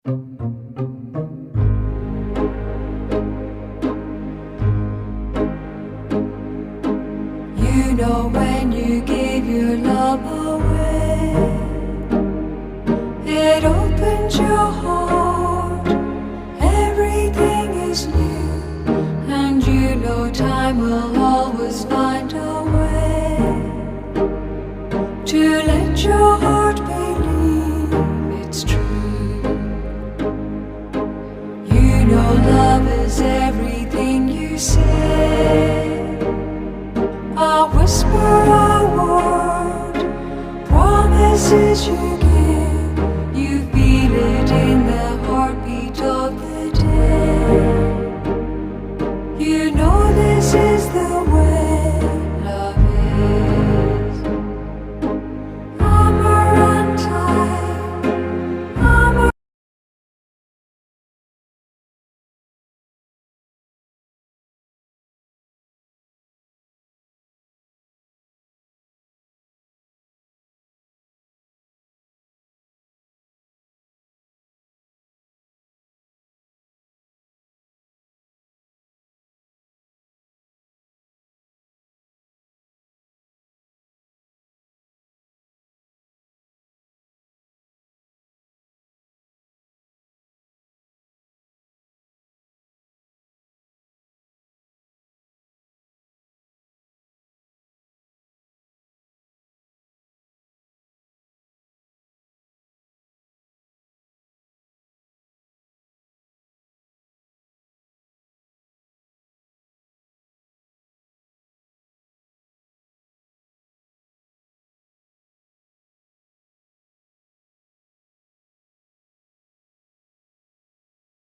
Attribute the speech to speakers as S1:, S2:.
S1: You know when you gave your love away, it opened your heart, everything is new, and you know time will always find a way to let your heart believe it's true. You know love is everything you say, a whisper, a word, promises you